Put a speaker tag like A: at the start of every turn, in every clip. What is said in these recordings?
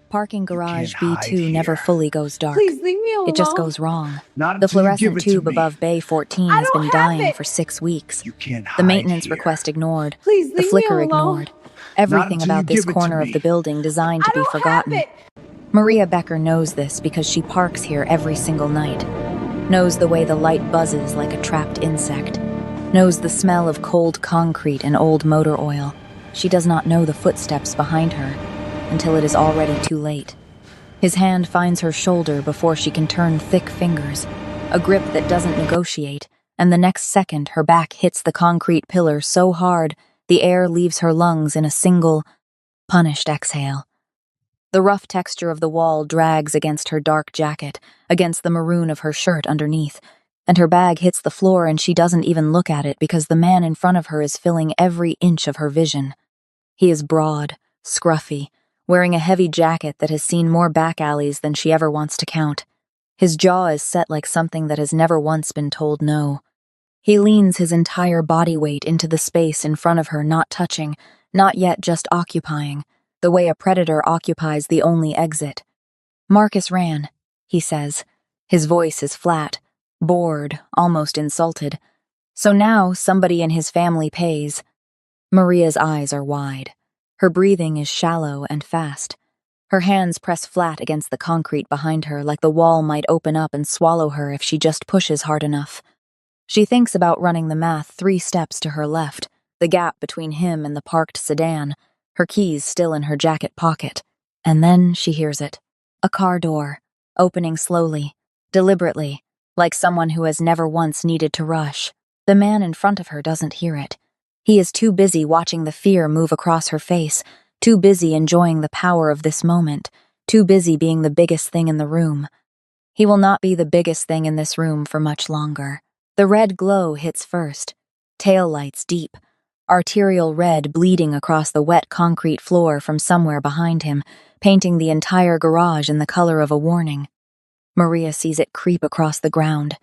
A: Parking
B: You
A: garage
B: can't hide
A: B2 never
B: here.
A: fully goes dark.
C: Please leave me alone.
A: It just goes wrong.
B: Not
A: The
B: until you give
A: fluorescent
B: it to
A: tube
B: me.
A: above Bay 14
C: I
A: has
C: don't
A: been
C: have
A: dying
C: it.
A: for 6 weeks.
B: You can't hide
A: The maintenance
B: here.
A: request ignored.
C: Please
A: The
C: leave me
A: flicker
C: alone.
A: ignored. Everything
B: until you
A: about this
B: give it to
A: corner of
B: me.
A: the building designed to
C: I
A: be
C: don't
A: forgotten.
C: have it.
A: Maria Becker knows this because she parks here every single night. Knows the way the light buzzes like a trapped insect. Knows the smell of cold concrete and old motor oil. She does not know the footsteps behind her until it is already too late. His hand finds her shoulder before she can turn thick fingers, a grip that doesn't negotiate, and the next second her back hits the concrete pillar so hard the air leaves her lungs in a single, punished exhale. The rough texture of the wall drags against her dark jacket, against the maroon of her shirt underneath, and her bag hits the floor and she doesn't even look at it because the man in front of her is filling every inch of her vision. He is broad, scruffy, wearing a heavy jacket that has seen more back alleys than she ever wants to count. His jaw is set like something that has never once been told no. He leans his entire body weight into the space in front of her, not touching, not yet just occupying, the way a predator occupies the only exit. "Marcus ran," he says. His voice is flat, bored, almost insulted. So now somebody in his family pays. Maria's eyes are wide. Her breathing is shallow and fast. Her hands press flat against the concrete behind her like the wall might open up and swallow her if she just pushes hard enough. She thinks about running the math 3 steps to her left, the gap between him and the parked sedan, her keys still in her jacket pocket. And then she hears it. A car door, opening slowly, deliberately, like someone who has never once needed to rush. The man in front of her doesn't hear it. He is too busy watching the fear move across her face, too busy enjoying the power of this moment, too busy being the biggest thing in the room. He will not be the biggest thing in this room for much longer. The red glow hits first, taillights deep, arterial red bleeding across the wet concrete floor from somewhere behind him, painting the entire garage in the color of a warning. Maria sees it creep across the ground,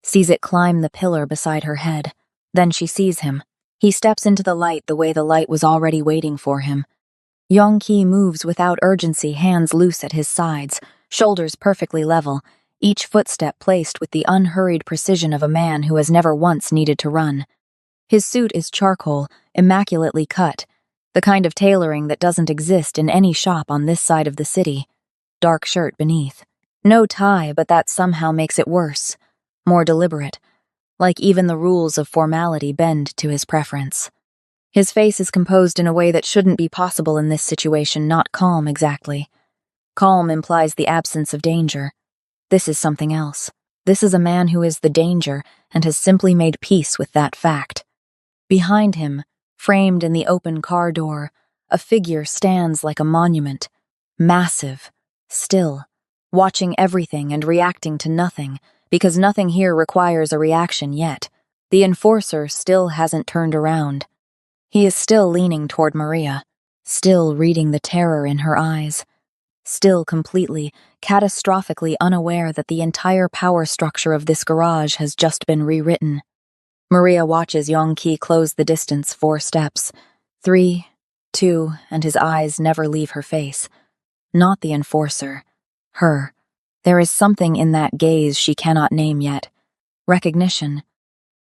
A: sees it climb the pillar beside her head. Then she sees him. He steps into the light the way the light was already waiting for him. Yong-ki moves without urgency, hands loose at his sides, shoulders perfectly level, each footstep placed with the unhurried precision of a man who has never once needed to run. His suit is charcoal, immaculately cut, the kind of tailoring that doesn't exist in any shop on this side of the city. Dark shirt beneath. No tie, but that somehow makes it worse. More deliberate. Like even the rules of formality bend to his preference. His face is composed in a way that shouldn't be possible in this situation, not calm exactly. Calm implies the absence of danger. This is something else. This is a man who is the danger and has simply made peace with that fact. Behind him, framed in the open car door, a figure stands like a monument. Massive, still, watching everything and reacting to nothing, because nothing here requires a reaction yet. The enforcer still hasn't turned around. He is still leaning toward Maria, still reading the terror in her eyes, still completely, catastrophically unaware that the entire power structure of this garage has just been rewritten. Maria watches Yong-ki close the distance 4 steps. 3, 2, and his eyes never leave her face. Not the enforcer. Her. There is something in that gaze she cannot name yet. Recognition.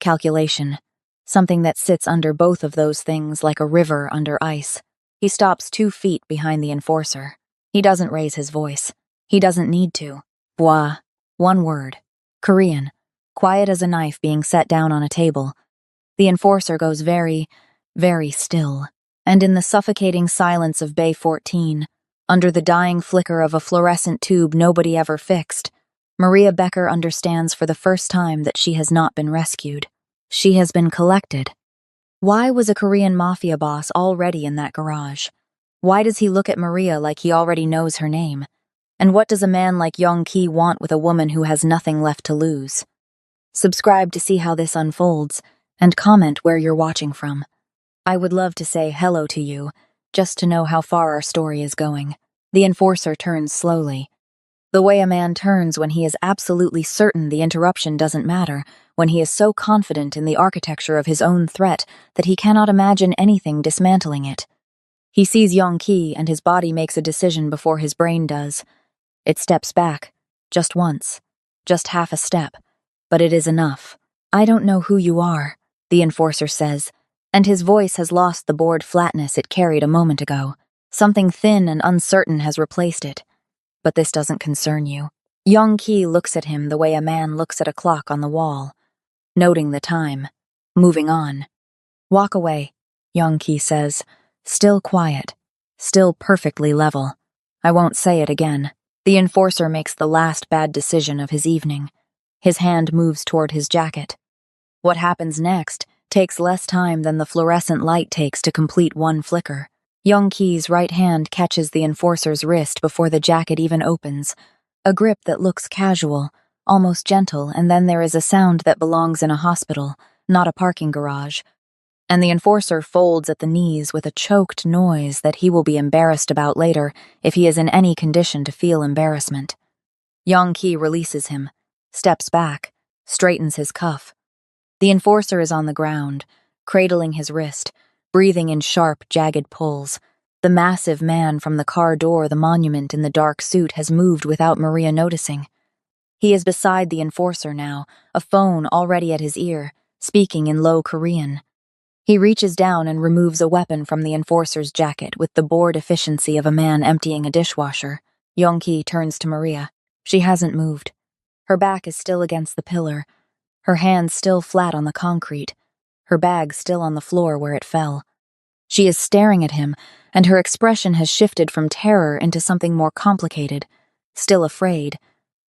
A: Calculation. Something that sits under both of those things like a river under ice. He stops 2 feet behind the enforcer. He doesn't raise his voice. He doesn't need to. Bwa. 1 word. Korean. Quiet as a knife being set down on a table. The enforcer goes very, very still. And in the suffocating silence of Bay 14, under the dying flicker of a fluorescent tube nobody ever fixed, Maria Becker understands for the first time that she has not been rescued. She has been collected. Why was a Korean mafia boss already in that garage? Why does he look at Maria like he already knows her name? And what does a man like Yong-ki want with a woman who has nothing left to lose? Subscribe to see how this unfolds, and comment where you're watching from. I would love to say hello to you, just to know how far our story is going. The enforcer turns slowly. The way a man turns when he is absolutely certain the interruption doesn't matter, when he is so confident in the architecture of his own threat that he cannot imagine anything dismantling it. He sees Yongki and his body makes a decision before his brain does. It steps back, just once, just half a step, but it is enough. I don't know who you are, the enforcer says, and his voice has lost the bored flatness it carried a moment ago. Something thin and uncertain has replaced it. But this doesn't concern you. Yongki looks at him the way a man looks at a clock on the wall, noting the time, moving on. Walk away, Yongki says, still quiet, still perfectly level. I won't say it again. The enforcer makes the last bad decision of his evening. His hand moves toward his jacket. What happens next takes less time than the fluorescent light takes to complete one flicker. Yongki's right hand catches the enforcer's wrist before the jacket even opens, a grip that looks casual, almost gentle, and then there is a sound that belongs in a hospital, not a parking garage. And the enforcer folds at the knees with a choked noise that he will be embarrassed about later if he is in any condition to feel embarrassment. Yongki releases him, steps back, straightens his cuff. The enforcer is on the ground, cradling his wrist, breathing in sharp, jagged pulls. The massive man from the car door, the monument in the dark suit, has moved without Maria noticing. He is beside the enforcer now, a phone already at his ear, speaking in low Korean. He reaches down and removes a weapon from the enforcer's jacket with the bored efficiency of a man emptying a dishwasher. Yongki turns to Maria. She hasn't moved. Her back is still against the pillar, her hands still flat on the concrete, her bag still on the floor where it fell. She is staring at him, and her expression has shifted from terror into something more complicated. Still afraid,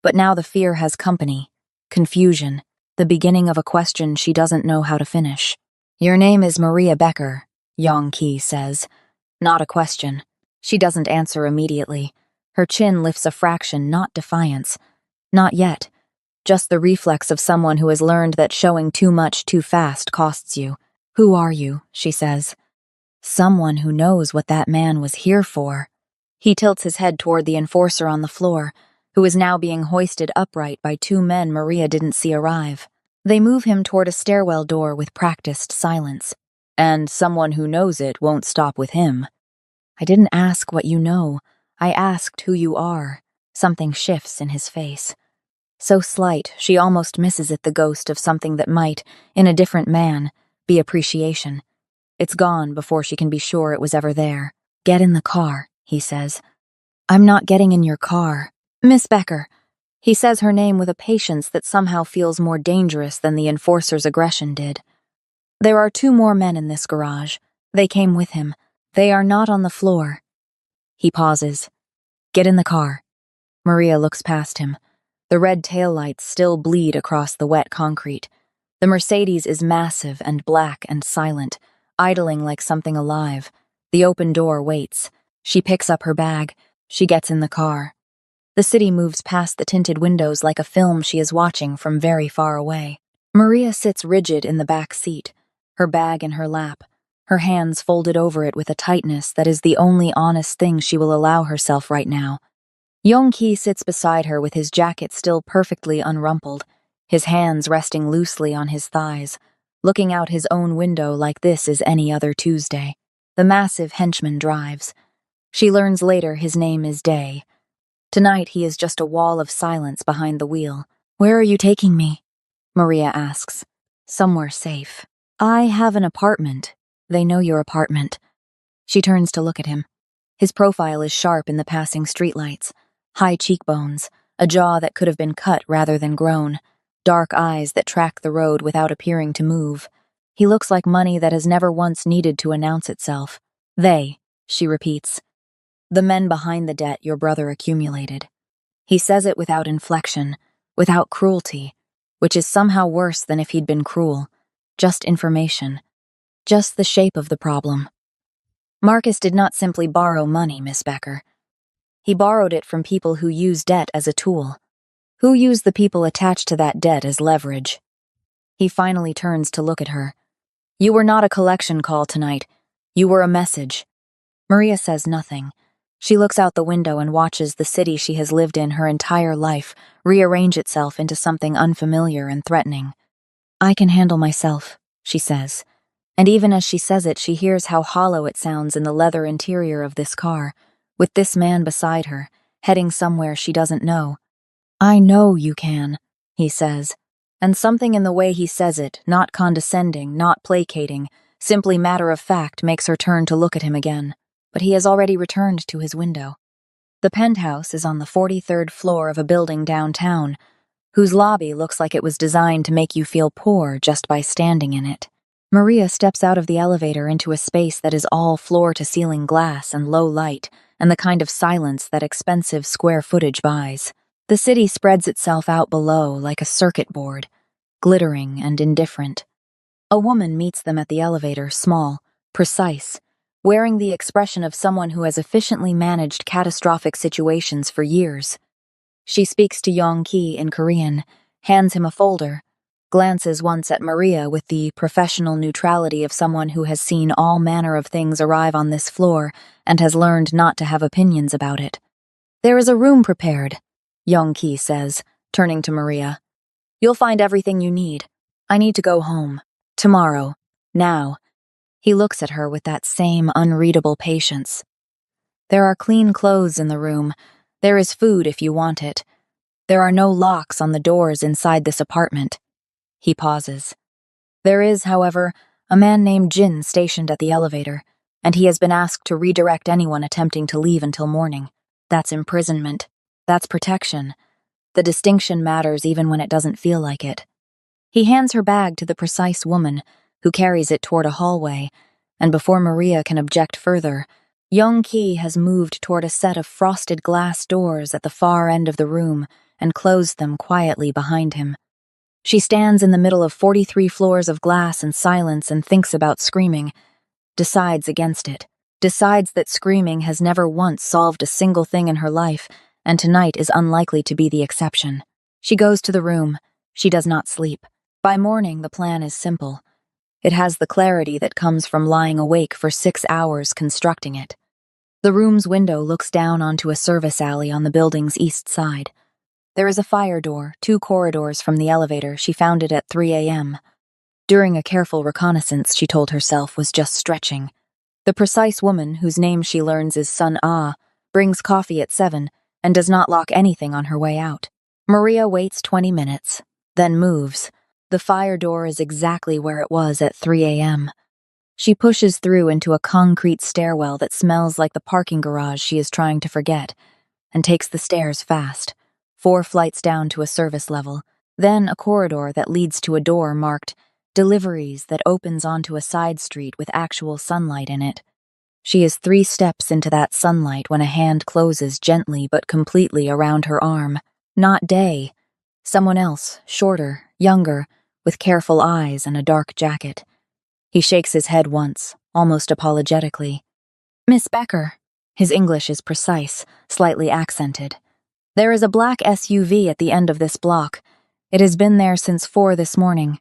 A: but now the fear has company, confusion, the beginning of a question she doesn't know how to finish. Your name is Maria Becker, Yongki says. Not a question. She doesn't answer immediately. Her chin lifts a fraction, not defiance. Not yet. Just the reflex of someone who has learned that showing too much too fast costs you. Who are you? She says. Someone who knows what that man was here for. He tilts his head toward the enforcer on the floor, who is now being hoisted upright by two men Maria didn't see arrive. They move him toward a stairwell door with practiced silence. And someone who knows it won't stop with him. I didn't ask what you know. I asked who you are. Something shifts in his face. So slight, she almost misses it, the ghost of something that might, in a different man, be appreciation. It's gone before she can be sure it was ever there. Get in the car, he says. I'm not getting in your car. Miss Becker. He says her name with a patience that somehow feels more dangerous than the enforcer's aggression did. There are two more men in this garage. They came with him. They are not on the floor. He pauses. Get in the car. Maria looks past him. The red taillights still bleed across the wet concrete. The Mercedes is massive and black and silent, idling like something alive. The open door waits. She picks up her bag. She gets in the car. The city moves past the tinted windows like a film she is watching from very far away. Maria sits rigid in the back seat, her bag in her lap, her hands folded over it with a tightness that is the only honest thing she will allow herself right now. Yongki sits beside her with his jacket still perfectly unrumpled, his hands resting loosely on his thighs, looking out his own window like this is any other Tuesday. The massive henchman drives. She learns later his name is Day. Tonight he is just a wall of silence behind the wheel. Where are you taking me? Maria asks. Somewhere safe. I have an apartment. They know your apartment. She turns to look at him. His profile is sharp in the passing streetlights. High cheekbones, a jaw that could have been cut rather than grown, dark eyes that track the road without appearing to move. He looks like money that has never once needed to announce itself. They, she repeats. The men behind the debt your brother accumulated. He says it without inflection, without cruelty, which is somehow worse than if he'd been cruel. Just information. Just the shape of the problem. Marcus did not simply borrow money, Miss Becker. He borrowed it from people who use debt as a tool. Who use the people attached to that debt as leverage? He finally turns to look at her. You were not a collection call tonight. You were a message. Maria says nothing. She looks out the window and watches the city she has lived in her entire life rearrange itself into something unfamiliar and threatening. I can handle myself, she says. And even as she says it, she hears how hollow it sounds in the leather interior of this car, with this man beside her, heading somewhere she doesn't know. "I know you can," he says. And something in the way he says it, not condescending, not placating, simply matter of fact, makes her turn to look at him again. But he has already returned to his window. The penthouse is on the 43rd floor of a building downtown, whose lobby looks like it was designed to make you feel poor just by standing in it. Maria steps out of the elevator into a space that is all floor-to-ceiling glass and low light, and the kind of silence that expensive square footage buys. The city spreads itself out below like a circuit board, glittering and indifferent. A woman meets them at the elevator, small, precise, wearing the expression of someone who has efficiently managed catastrophic situations for years. She speaks to Yong-ki in Korean, hands him a folder, glances once at Maria with the professional neutrality of someone who has seen all manner of things arrive on this floor and has learned not to have opinions about it. "There is a room prepared," Yong-ki says, turning to Maria. "You'll find everything you need. I need to go home. Tomorrow. Now." He looks at her with that same unreadable patience. "There are clean clothes in the room. There is food if you want it. There are no locks on the doors inside this apartment." He pauses. "There is, however, a man named Jin stationed at the elevator, and he has been asked to redirect anyone attempting to leave until morning. That's imprisonment. That's protection. The distinction matters even when it doesn't feel like it." He hands her bag to the precise woman, who carries it toward a hallway, and before Maria can object further, Yong-ki has moved toward a set of frosted glass doors at the far end of the room and closed them quietly behind him. She stands in the middle of 43 floors of glass and silence and thinks about screaming, decides against it, decides that screaming has never once solved a single thing in her life, and tonight is unlikely to be the exception. She goes to the room. She does not sleep. By morning, the plan is simple. It has the clarity that comes from lying awake for 6 hours constructing it. The room's window looks down onto a service alley on the building's east side. There is a fire door, 2 corridors from the elevator. She found it at 3 a.m. During a careful reconnaissance, she told herself, was just stretching. The precise woman, whose name she learns is Sun Ah, brings coffee at 7 and does not lock anything on her way out. Maria waits 20 minutes, then moves. The fire door is exactly where it was at 3 a.m. She pushes through into a concrete stairwell that smells like the parking garage she is trying to forget, and takes the stairs fast, 4 flights down to a service level, then a corridor that leads to a door marked "Deliveries" that opens onto a side street with actual sunlight in it. She is 3 steps into that sunlight when a hand closes gently but completely around her arm. Not Day. Someone else, shorter, younger, with careful eyes and a dark jacket. He shakes his head once, almost apologetically. "Miss Becker." His English is precise, slightly accented. "There is a black SUV at the end of this block. It has been there since 4 this morning.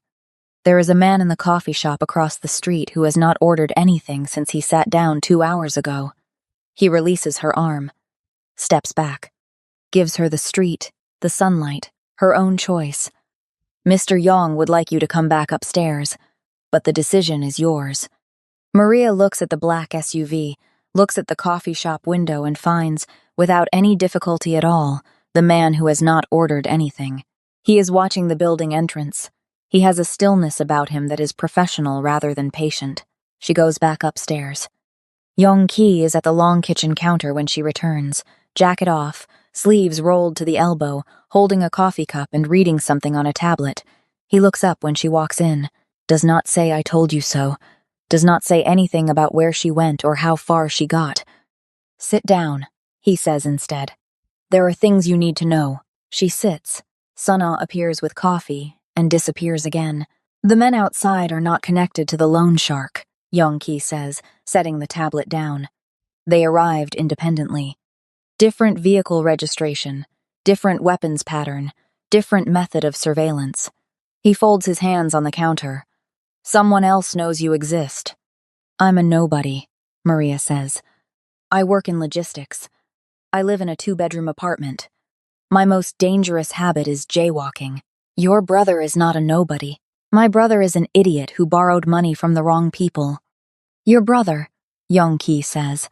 A: There is a man in the coffee shop across the street who has not ordered anything since he sat down 2 hours ago." He releases her arm, steps back, gives her the street, the sunlight, her own choice. "Mr. Yong would like you to come back upstairs, but the decision is yours." Maria looks at the black SUV, looks at the coffee shop window and finds, without any difficulty at all, the man who has not ordered anything. He is watching the building entrance. He has a stillness about him that is professional rather than patient. She goes back upstairs. Yong-ki is at the long kitchen counter when she returns, jacket off, sleeves rolled to the elbow, holding a coffee cup and reading something on a tablet. He looks up when she walks in, does not say "I told you so," does not say anything about where she went or how far she got. "Sit down," he says instead. "There are things you need to know." She sits. Sana appears with coffee and disappears again. "The men outside are not connected to the loan shark," Yong-ki says, setting the tablet down. "They arrived independently. Different vehicle registration, different weapons pattern, different method of surveillance." He folds his hands on the counter. "Someone else knows you exist." "I'm a nobody," Maria says. "I work in logistics. I live in a 2-bedroom apartment. My most dangerous habit is jaywalking." "Your brother is not a nobody." My brother is an idiot who borrowed money from the wrong people. Your brother, Young-ki says,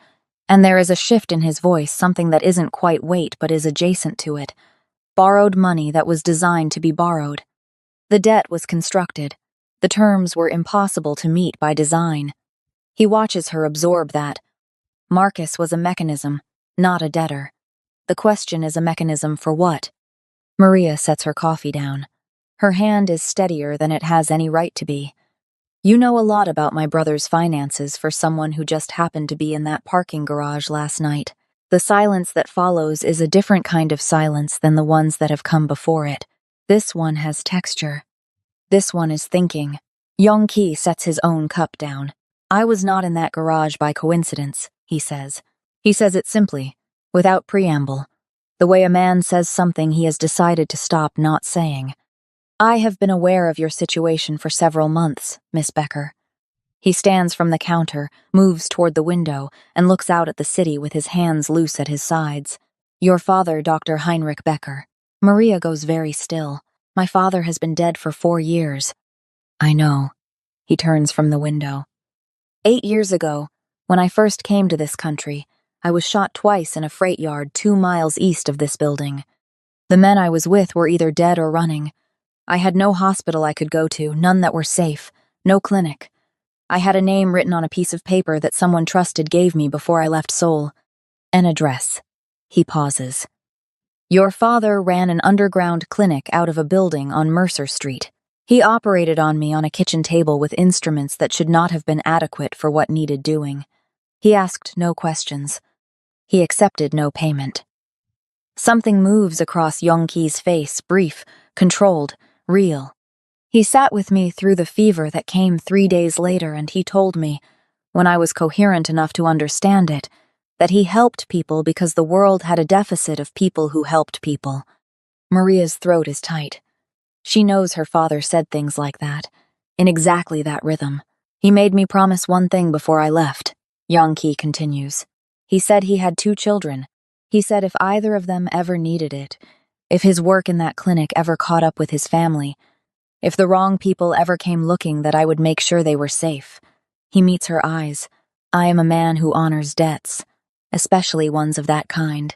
A: and there is a shift in his voice, something that isn't quite weight but is adjacent to it. Borrowed money that was designed to be borrowed. The debt was constructed. The terms were impossible to meet by design. He watches her absorb that. Marcus was a mechanism, not a debtor. The question is a mechanism for what? Maria sets her coffee down. Her hand is steadier than it has any right to be. You know a lot about my brother's finances for someone who just happened to be in that parking garage last night. The silence that follows is a different kind of silence than the ones that have come before it. This one has texture. This one is thinking. Young-ki sets his own cup down. I was not in that garage by coincidence, he says. He says it simply, without preamble, the way a man says something he has decided to stop not saying. I have been aware of your situation for several months, Miss Becker. He stands from the counter, moves toward the window, and looks out at the city with his hands loose at his sides. Your father, Dr. Heinrich Becker. Maria goes very still. My father has been dead for 4 years. I know. He turns from the window. 8 years ago, when I first came to this country, I was shot twice in a freight yard 2 miles east of this building. The men I was with were either dead or running. I had no hospital I could go to, none that were safe, no clinic. I had a name written on a piece of paper that someone trusted gave me before I left Seoul. An address. He pauses. Your father ran an underground clinic out of a building on Mercer Street. He operated on me on a kitchen table with instruments that should not have been adequate for what needed doing. He asked no questions. He accepted no payment. Something moves across Young-ki's face, brief, controlled, real. He sat with me through the fever that came 3 days later, and he told me, when I was coherent enough to understand it, that he helped people because the world had a deficit of people who helped people. Maria's throat is tight. She knows her father said things like that, in exactly that rhythm. He made me promise one thing before I left, Young-ki continues. He said he had 2 children. He said if either of them ever needed it, if his work in that clinic ever caught up with his family, if the wrong people ever came looking, that I would make sure they were safe. He meets her eyes. I am a man who honors debts, especially ones of that kind.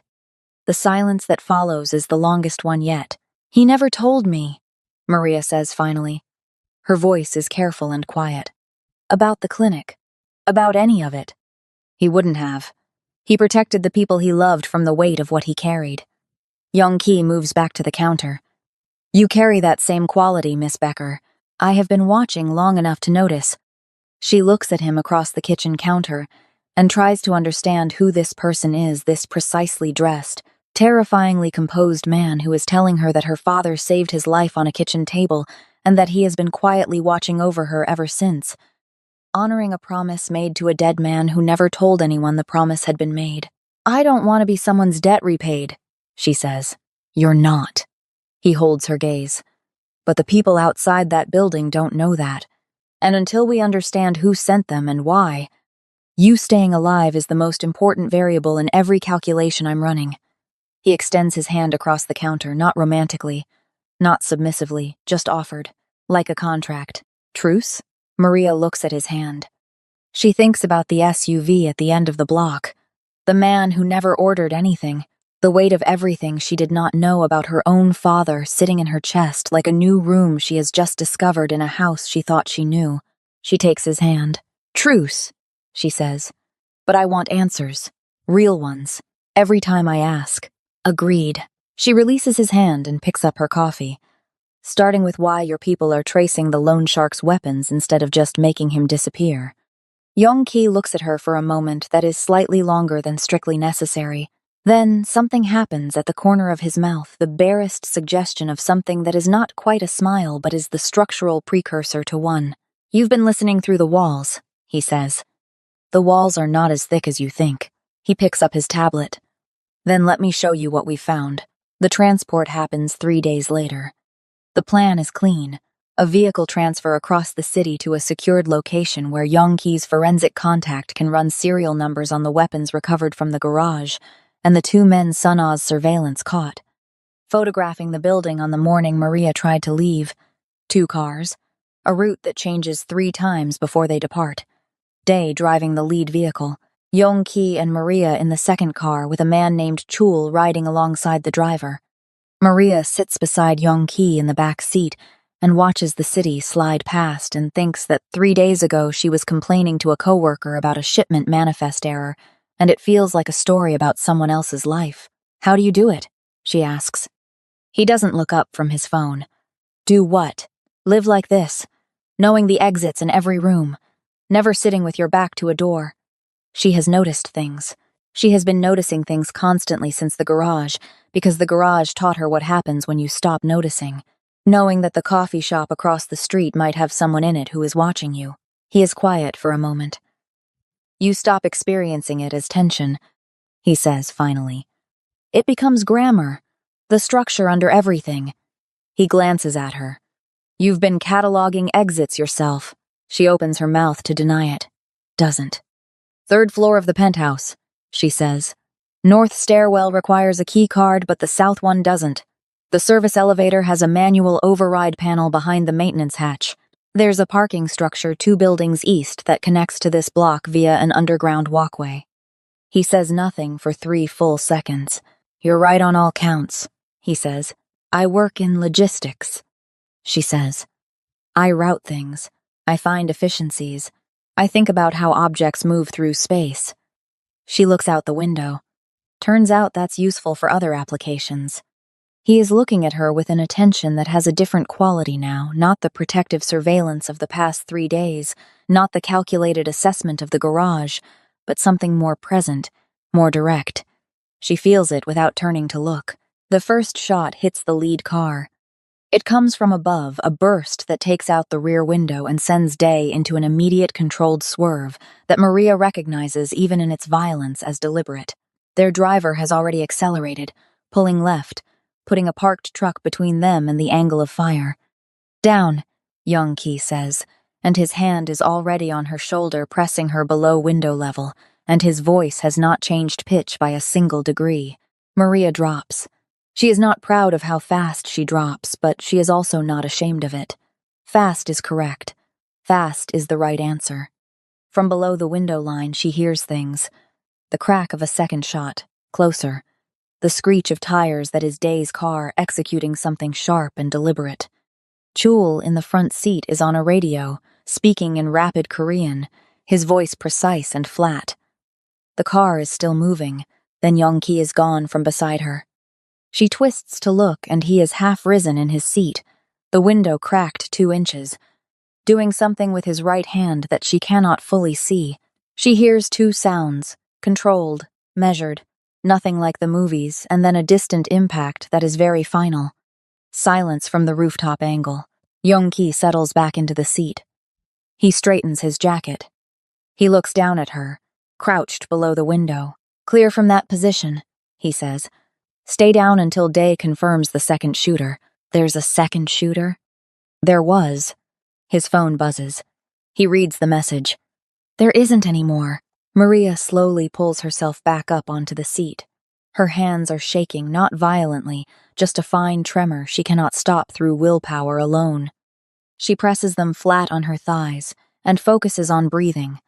A: The silence that follows is the longest one yet. He never told me, Maria says finally. Her voice is careful and quiet. About the clinic. About any of it. He wouldn't have. He protected the people he loved from the weight of what he carried. Young-ki moves back to the counter. You carry that same quality, Miss Becker. I have been watching long enough to notice. She looks at him across the kitchen counter and tries to understand who this person is, this precisely dressed, terrifyingly composed man who is telling her that her father saved his life on a kitchen table and that he has been quietly watching over her ever since, honoring a promise made to a dead man who never told anyone the promise had been made. I don't want to be someone's debt repaid, she says. You're not. He holds her gaze. But the people outside that building don't know that. And until we understand who sent them and why, you staying alive is the most important variable in every calculation I'm running. He extends his hand across the counter, not romantically, not submissively, just offered, like a contract. Truce? Maria looks at his hand. She thinks about the SUV at the end of the block, the man who never ordered anything, the weight of everything she did not know about her own father sitting in her chest like a new room she has just discovered in a house she thought she knew. She takes his hand. Truce, she says. But I want answers. Real ones. Every time I ask. Agreed. She releases his hand and picks up her coffee, starting with why your people are tracing the loan shark's weapons instead of just making him disappear. Young-ki looks at her for a moment that is slightly longer than strictly necessary. Then something happens at the corner of his mouth, the barest suggestion of something that is not quite a smile but is the structural precursor to one. You've been listening through the walls, he says. The walls are not as thick as you think. He picks up his tablet. Then let me show you what we found. The transport happens 3 days later. The plan is clean. A vehicle transfer across the city to a secured location where Young-ki's forensic contact can run serial numbers on the weapons recovered from the garage, and the 2 men Sunaw's surveillance caught. Photographing the building on the morning Maria tried to leave. 2 cars. a route that changes 3 times before they depart. Day driving the lead vehicle, Yong-ki and Maria in the second car with a man named Chul riding alongside the driver. Maria sits beside Yong-ki in the back seat and watches the city slide past and thinks that 3 days ago she was complaining to a coworker about a shipment manifest error, and it feels like a story about someone else's life. "How do you do it?" she asks. He doesn't look up from his phone. "Do what? Live like this, knowing the exits in every room, never sitting with your back to a door." She has noticed things. She has been noticing things constantly since the garage, because the garage taught her what happens when you stop noticing. Knowing that the coffee shop across the street might have someone in it who is watching you. He is quiet for a moment. "You stop experiencing it as tension," he says finally. "It becomes grammar, the structure under everything." He glances at her. "You've been cataloging exits yourself." She opens her mouth to deny it. Doesn't. "3rd floor of the penthouse," she says. "North stairwell requires a key card, but the south one doesn't. The service elevator has a manual override panel behind the maintenance hatch. There's a parking structure 2 buildings east that connects to this block via an underground walkway." He says nothing for 3 full seconds. "You're right on all counts," he says. "I work in logistics," she says. "I route things. I find efficiencies. I think about how objects move through space." She looks out the window. Turns out that's useful for other applications. He is looking at her with an attention that has a different quality now, not the protective surveillance of the past 3 days, not the calculated assessment of the garage, but something more present, more direct. She feels it without turning to look. The first shot hits the lead car. It comes from above, a burst that takes out the rear window and sends Day into an immediate controlled swerve that Maria recognizes even in its violence as deliberate. Their driver has already accelerated, pulling left, putting a parked truck between them and the angle of fire. "Down," Yong-ki says, and his hand is already on her shoulder pressing her below window level, and his voice has not changed pitch by a single degree. Maria drops. She is not proud of how fast she drops, but she is also not ashamed of it. Fast is correct. Fast is the right answer. From below the window line, she hears things. The crack of a second shot, closer. The screech of tires that is Day's car executing something sharp and deliberate. Chul in the front seat is on a radio, speaking in rapid Korean, his voice precise and flat. The car is still moving, then Yong-ki is gone from beside her. She twists to look, and he is half risen in his seat, the window cracked 2 inches, doing something with his right hand that she cannot fully see. She hears 2 sounds, controlled, measured, nothing like the movies, and then a distant impact that is very final. Silence from the rooftop angle. Yong-ki settles back into the seat. He straightens his jacket. He looks down at her, crouched below the window. "Clear from that position," he says. "Stay down until Day confirms the second shooter." "There's a second shooter?" "There was." His phone buzzes. He reads the message. "There isn't any more." Maria slowly pulls herself back up onto the seat. Her hands are shaking, not violently, just a fine tremor she cannot stop through willpower alone. She presses them flat on her thighs and focuses on breathing,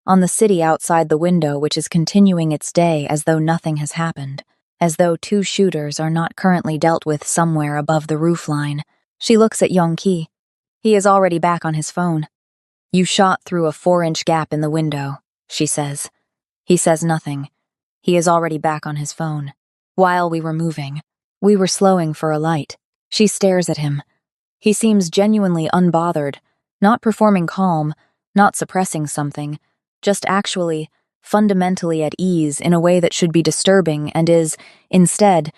A: on the city outside the window which is continuing its day as though nothing has happened. As though 2 shooters are not currently dealt with somewhere above the roofline. She looks at Yong-ki. He is already back on his phone. "You shot through a 4-inch gap in the window," she says. He says nothing. He is already back on his phone. "While we were moving, we were slowing for a light." She stares at him. He seems genuinely unbothered, not performing calm, not suppressing something, just actually, fundamentally at ease in a way that should be disturbing and is, instead,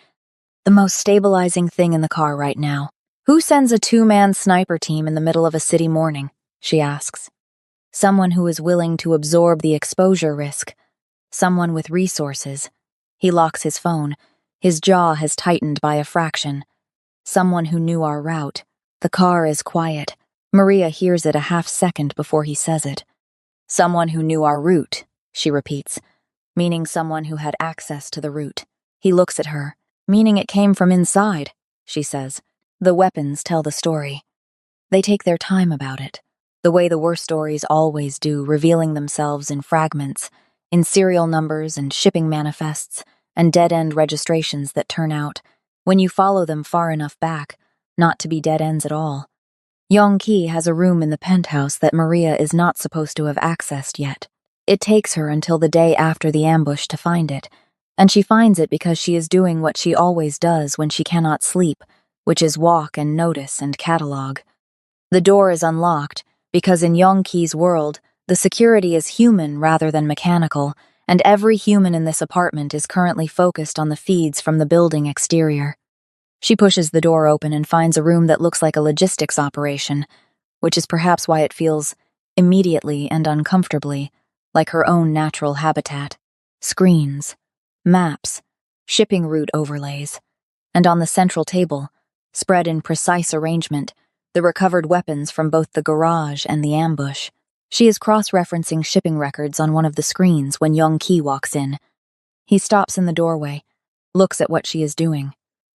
A: the most stabilizing thing in the car right now. "Who sends a 2-man sniper team in the middle of a city morning?" she asks. "Someone who is willing to absorb the exposure risk. Someone with resources." He locks his phone. His jaw has tightened by a fraction. "Someone who knew our route." The car is quiet. Maria hears it a half-second before he says it. "Someone who knew our route," she repeats, meaning someone who had access to the route. He looks at her, meaning it came from inside, she says. "The weapons tell the story." They take their time about it, the way the worst stories always do, revealing themselves in fragments, in serial numbers and shipping manifests, and dead-end registrations that turn out, when you follow them far enough back, not to be dead ends at all. Yongki has a room in the penthouse that Maria is not supposed to have accessed yet. It takes her until the day after the ambush to find it, and she finds it because she is doing what she always does when she cannot sleep, which is walk and notice and catalog. The door is unlocked because in Yongki's world, the security is human rather than mechanical, and every human in this apartment is currently focused on the feeds from the building exterior. She pushes the door open and finds a room that looks like a logistics operation, which is perhaps why it feels immediately and uncomfortably like her own natural habitat. Screens, maps, shipping route overlays, and on the central table, spread in precise arrangement, the recovered weapons from both the garage and the ambush. She is cross-referencing shipping records on one of the screens when Yongki walks in. He stops in the doorway, looks at what she is doing,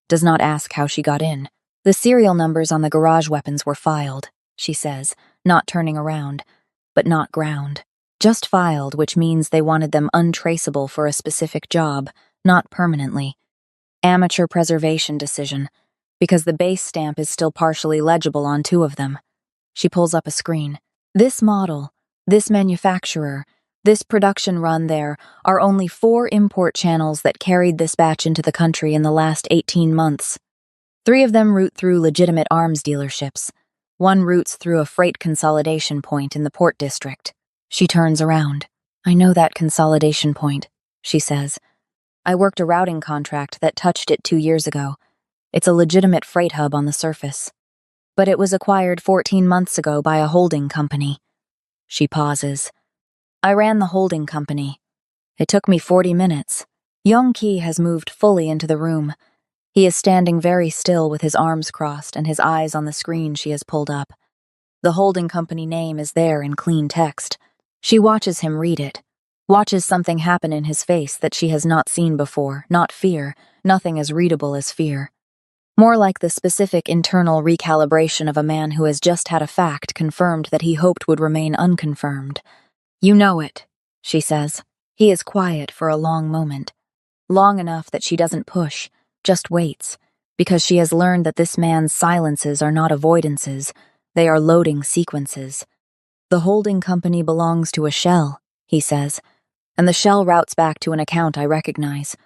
A: does not ask how she got in. The serial numbers on the garage weapons were filed, she says, not turning around, but not ground. Just filed, which means they wanted them untraceable for a specific job, not permanently. Amateur preservation decision, because the base stamp is still partially legible on two of them. She pulls up a screen. This model, this manufacturer, this production run there are only 4 import channels that carried this batch into the country in the last 18 months. 3 of them route through legitimate arms dealerships. 1 routes through a freight consolidation point in the port district. She turns around. I know that consolidation point, she says. I worked a routing contract that touched it 2 years ago. It's a legitimate freight hub on the surface. But it was acquired 14 months ago by a holding company. She pauses. I ran the holding company. It took me 40 minutes. Yongki has moved fully into the room. He is standing very still with his arms crossed and his eyes on the screen she has pulled up. The holding company name is there in clean text. She watches him read it, watches something happen in his face that she has not seen before, not fear, nothing as readable as fear. More like the specific internal recalibration of a man who has just had a fact confirmed that he hoped would remain unconfirmed. You know it, she says. He is quiet for a long moment. Long enough that she doesn't push, just waits, because she has learned that this man's silences are not avoidances, they are loading sequences. The holding company belongs to a shell, he says, and the shell routes back to an account I recognize.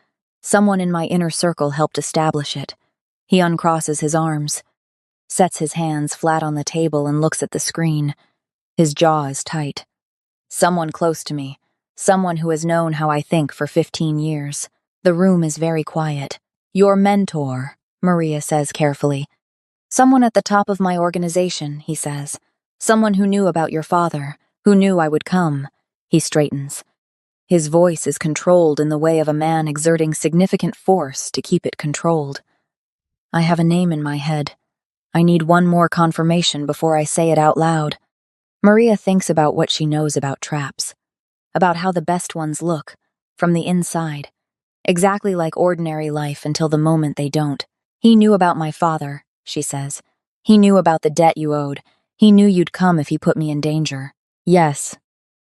A: Someone in my inner circle helped establish it. He uncrosses his arms, sets his hands flat on the table and looks at the screen. His jaw is tight. Someone close to me, someone who has known how I think for 15 years. The room is very quiet. Your mentor, Maria says carefully. Someone at the top of my organization, he says. Someone who knew about your father, who knew I would come. He straightens. His voice is controlled in the way of a man exerting significant force to keep it controlled. I have a name in my head. I need one more confirmation before I say it out loud. Maria thinks about what she knows about traps, about how the best ones look, from the inside, exactly like ordinary life until the moment they don't. He knew about my father, she says. He knew about the debt you owed. He knew you'd come if he put me in danger. Yes.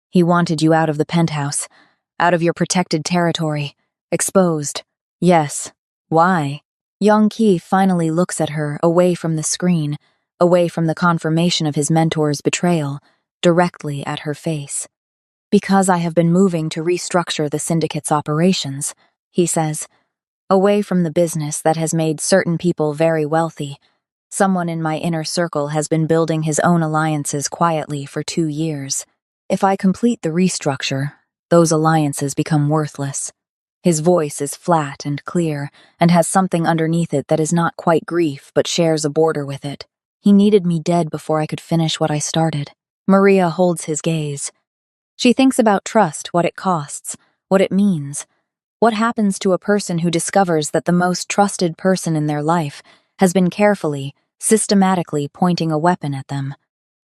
A: He wanted you out of the penthouse, out of your protected territory, exposed. Yes. Why? Yongki finally looks at her, away from the screen, away from the confirmation of his mentor's betrayal, directly at her face. Because I have been moving to restructure the syndicate's operations, he says, away from the business that has made certain people very wealthy. Someone in my inner circle has been building his own alliances quietly for 2 years. If I complete the restructure, those alliances become worthless. His voice is flat and clear, and has something underneath it that is not quite grief but shares a border with it. He needed me dead before I could finish what I started. Maria holds his gaze. She thinks about trust, what it costs, what it means. What happens to a person who discovers that the most trusted person in their life has been carefully, systematically pointing a weapon at them?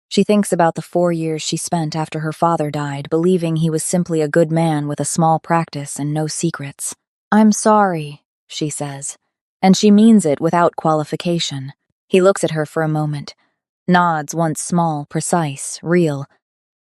A: She thinks about the 4 years she spent after her father died, believing he was simply a good man with a small practice and no secrets. I'm sorry, she says, and she means it without qualification. He looks at her for a moment. Nods, once small, precise, real.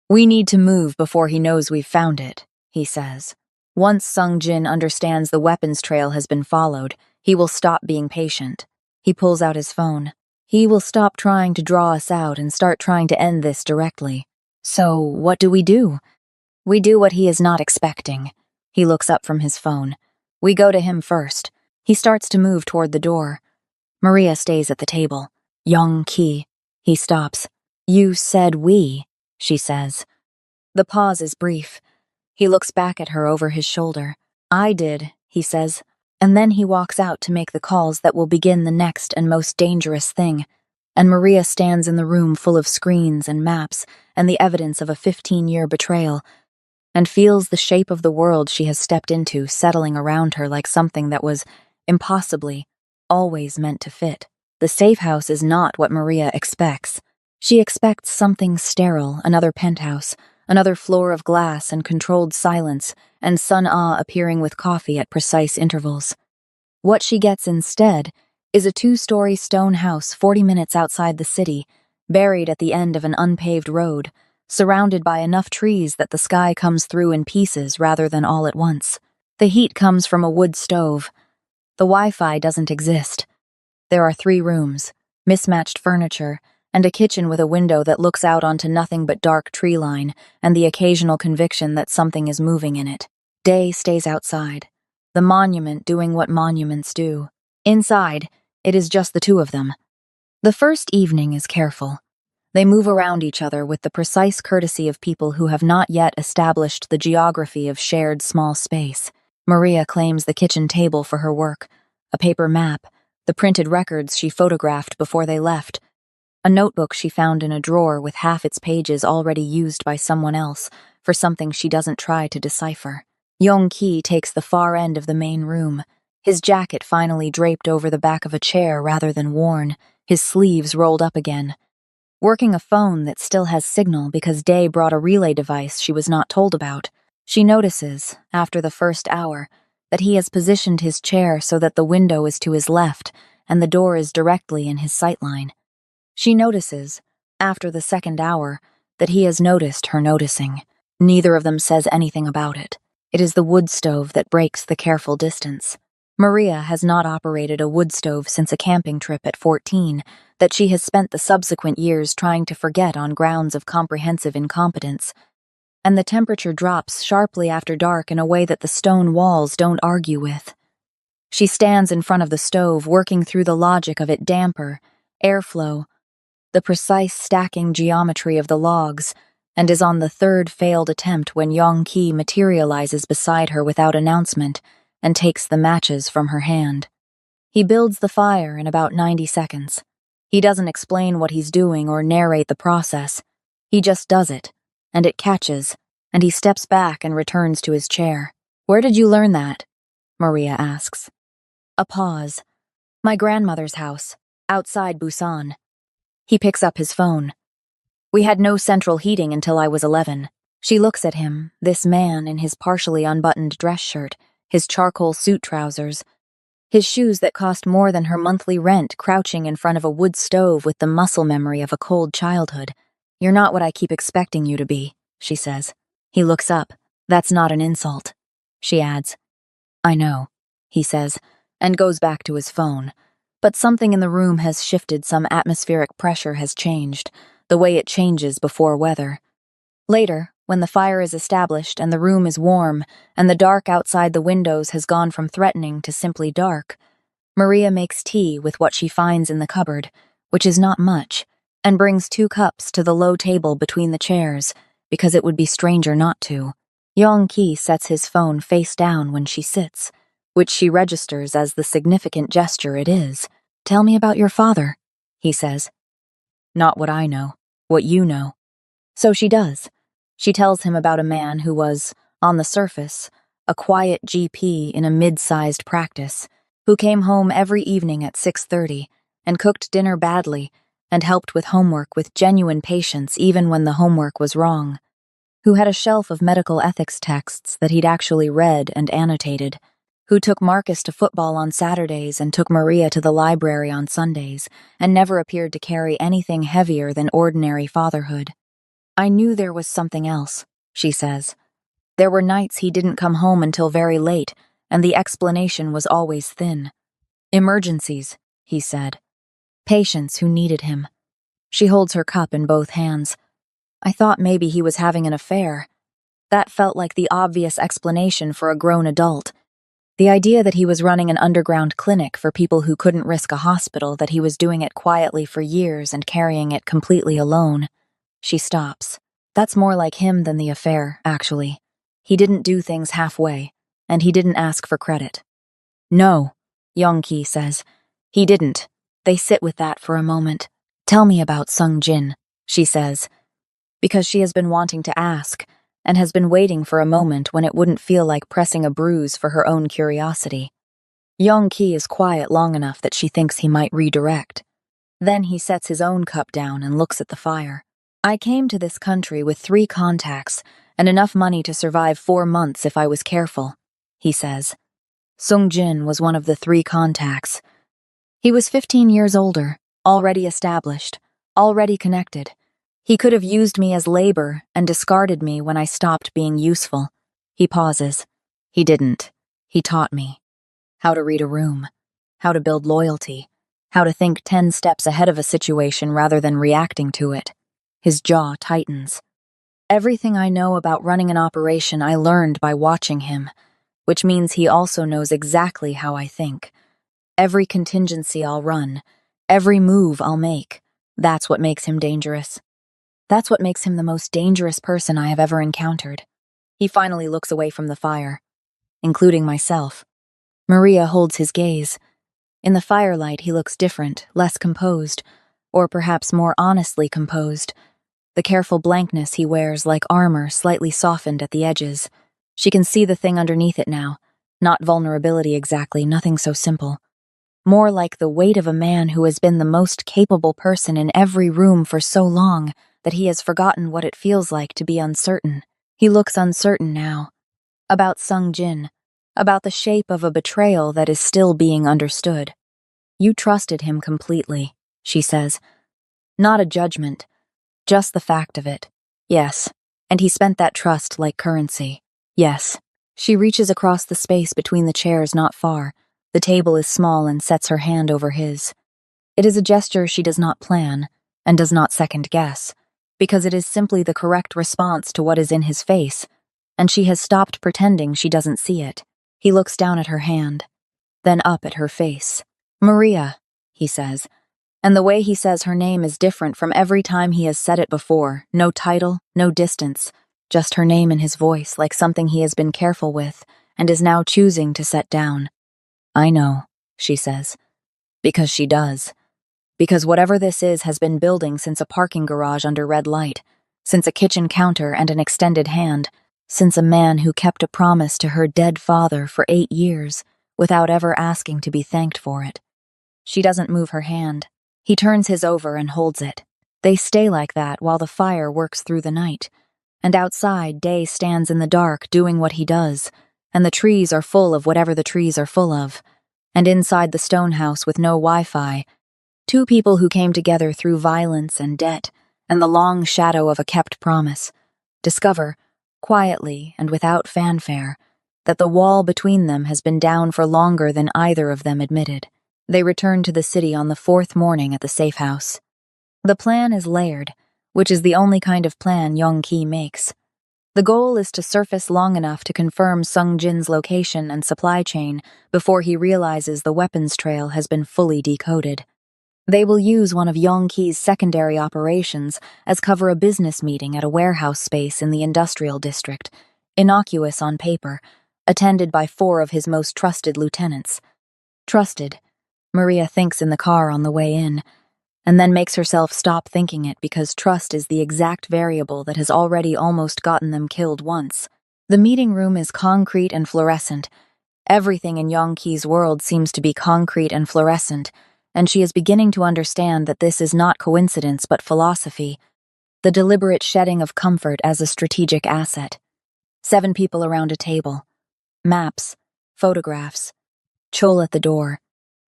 A: We need to move before he knows we've found it, he says. Once Sung Jin understands the weapons trail has been followed, he will stop being patient. He pulls out his phone. He will stop trying to draw us out and start trying to end this directly. So, what do? We do what he is not expecting. He looks up from his phone. We go to him first. He starts to move toward the door. Maria stays at the table. Young Ki. He stops. You said we, she says. The pause is brief. He looks back at her over his shoulder. I did, he says, and then he walks out to make the calls that will begin the next and most dangerous thing. And Maria stands in the room full of screens and maps and the evidence of a 15-year betrayal, and feels the shape of the world she has stepped into settling around her like something that was impossibly, always meant to fit. The safe house is not what Maria expects. She expects something sterile, another penthouse, another floor of glass and controlled silence, and Sun Ah appearing with coffee at precise intervals. What she gets instead is a 2-story stone house 40 minutes outside the city, buried at the end of an unpaved road, surrounded by enough trees that the sky comes through in pieces rather than all at once. The heat comes from a wood stove. The Wi-Fi doesn't exist. There are 3 rooms, mismatched furniture, and a kitchen with a window that looks out onto nothing but dark tree line and the occasional conviction that something is moving in it. Day stays outside, the monument doing what monuments do. Inside, it is just the 2 of them. The first evening is careful. They move around each other with the precise courtesy of people who have not yet established the geography of shared small space. Maria claims the kitchen table for her work, a paper map, the printed records she photographed before they left, a notebook she found in a drawer with half its pages already used by someone else for something she doesn't try to decipher. Yong Ki takes the far end of the main room, his jacket finally draped over the back of a chair rather than worn, his sleeves rolled up again. Working a phone that still has signal because Day brought a relay device she was not told about. She notices, after the first hour, that he has positioned his chair so that the window is to his left and the door is directly in his sightline. She notices, after the second hour, that he has noticed her noticing. Neither of them says anything about it. It is the wood stove that breaks the careful distance. Maria has not operated a wood stove since a camping trip at 14 that she has spent the subsequent years trying to forget on grounds of comprehensive incompetence. And the temperature drops sharply after dark in a way that the stone walls don't argue with. She stands in front of the stove, working through the logic of it: damper, airflow, the precise stacking geometry of the logs, and is on the 3rd failed attempt when Yong Ki materializes beside her without announcement and takes the matches from her hand. He builds the fire in about 90 seconds. He doesn't explain what he's doing or narrate the process. He just does it, and it catches, and he steps back and returns to his chair. Where did you learn that? Maria asks. A pause. My grandmother's house, outside Busan. He picks up his phone. We had no central heating until I was 11. She looks at him, this man in his partially unbuttoned dress shirt, his charcoal suit trousers, his shoes that cost more than her monthly rent, crouching in front of a wood stove with the muscle memory of a cold childhood. You're not what I keep expecting you to be, she says. He looks up. That's not an insult. She adds. I know, he says, and goes back to his phone. But something in the room has shifted, some atmospheric pressure has changed, the way it changes before weather. Later, when the fire is established and the room is warm and the dark outside the windows has gone from threatening to simply dark, Maria makes tea with what she finds in the cupboard, which is not much, and brings 2 cups to the low table between the chairs, because it would be stranger not to. Yong Ki sets his phone face down when she sits, which she registers as the significant gesture it is. Tell me about your father, he says. Not what I know, what you know. So she does. She tells him about a man who was, on the surface, a quiet GP in a mid-sized practice, who came home every evening at 6:30 and cooked dinner badly and helped with homework with genuine patience even when the homework was wrong, who had a shelf of medical ethics texts that he'd actually read and annotated, who took Marcus to football on Saturdays and took Maria to the library on Sundays, and never appeared to carry anything heavier than ordinary fatherhood. I knew there was something else, she says. There were nights he didn't come home until very late, and the explanation was always thin. Emergencies, he said. Patients who needed him. She holds her cup in both hands. I thought maybe he was having an affair. That felt like the obvious explanation for a grown adult. The idea that he was running an underground clinic for people who couldn't risk a hospital, that he was doing it quietly for years and carrying it completely alone. She stops. That's more like him than the affair, actually. He didn't do things halfway, and he didn't ask for credit. No, Yongki says. He didn't. They sit with that for a moment. Tell me about Sung Jin, she says, because she has been wanting to ask, and has been waiting for a moment when it wouldn't feel like pressing a bruise for her own curiosity. Yongki is quiet long enough that she thinks he might redirect. Then he sets his own cup down and looks at the fire. I came to this country with 3 contacts and enough money to survive 4 months if I was careful, he says. Sung Jin was one of the 3 contacts. He was 15 years older, already established, already connected. He could have used me as labor and discarded me when I stopped being useful. He pauses. He didn't. He taught me how to read a room, how to build loyalty, how to think 10 steps ahead of a situation rather than reacting to it. His jaw tightens. Everything I know about running an operation I learned by watching him, which means he also knows exactly how I think. Every contingency I'll run, every move I'll make, that's what makes him dangerous. That's what makes him the most dangerous person I have ever encountered. He finally looks away from the fire, including myself. Maria holds his gaze. In the firelight, he looks different, less composed, or perhaps more honestly composed. The careful blankness he wears like armor slightly softened at the edges. She can see the thing underneath it now. Not vulnerability exactly, nothing so simple. More like the weight of a man who has been the most capable person in every room for so long that he has forgotten what it feels like to be uncertain. He looks uncertain now. About Sung Jin. About the shape of a betrayal that is still being understood. You trusted him completely, she says. Not a judgment. Just the fact of it. Yes. And he spent that trust like currency. Yes. She reaches across the space between the chairs not far. The table is small and sets her hand over his. It is a gesture she does not plan, and does not second guess, because it is simply the correct response to what is in his face, and she has stopped pretending she doesn't see it. He looks down at her hand, then up at her face. Maria, he says, and the way he says her name is different from every time he has said it before. No title, no distance, just her name in his voice, like something he has been careful with, and is now choosing to set down. I know, she says, because she does. Because whatever this is has been building since a parking garage under red light, since a kitchen counter and an extended hand, since a man who kept a promise to her dead father for 8 years without ever asking to be thanked for it. She doesn't move her hand. He turns his over and holds it. They stay like that while the fire works through the night. And outside, Day stands in the dark doing what he does, and the trees are full of whatever the trees are full of. And inside the stone house with no Wi-Fi, 2 people who came together through violence and debt and the long shadow of a kept promise, discover, quietly and without fanfare, that the wall between them has been down for longer than either of them admitted. They return to the city on the 4th morning at the safe house. The plan is layered, which is the only kind of plan Yongki makes. The goal is to surface long enough to confirm Sung Jin's location and supply chain before he realizes the weapons trail has been fully decoded. They will use one of Yongki's secondary operations as cover a business meeting at a warehouse space in the industrial district, innocuous on paper, attended by 4 of his most trusted lieutenants. Trusted, Maria thinks in the car on the way in, and then makes herself stop thinking it because trust is the exact variable that has already almost gotten them killed once. The meeting room is concrete and fluorescent. Everything in Yongki's world seems to be concrete and fluorescent, and she is beginning to understand that this is not coincidence but philosophy, the deliberate shedding of comfort as a strategic asset. 7 people around a table. Maps, photographs. Chul at the door.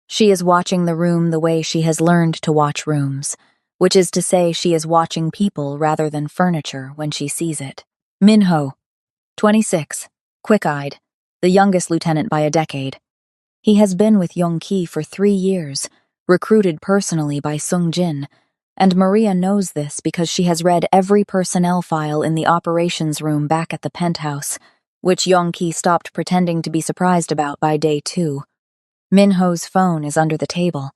A: She is watching the room the way she has learned to watch rooms, which is to say she is watching people rather than furniture when she sees it. Minho, 26, quick-eyed, the youngest lieutenant by a decade. He has been with Yongki for 3 years, recruited personally by Sung Jin, and Maria knows this because she has read every personnel file in the operations room back at the penthouse, which Yongki stopped pretending to be surprised about by day 2. Minho's phone is under the table.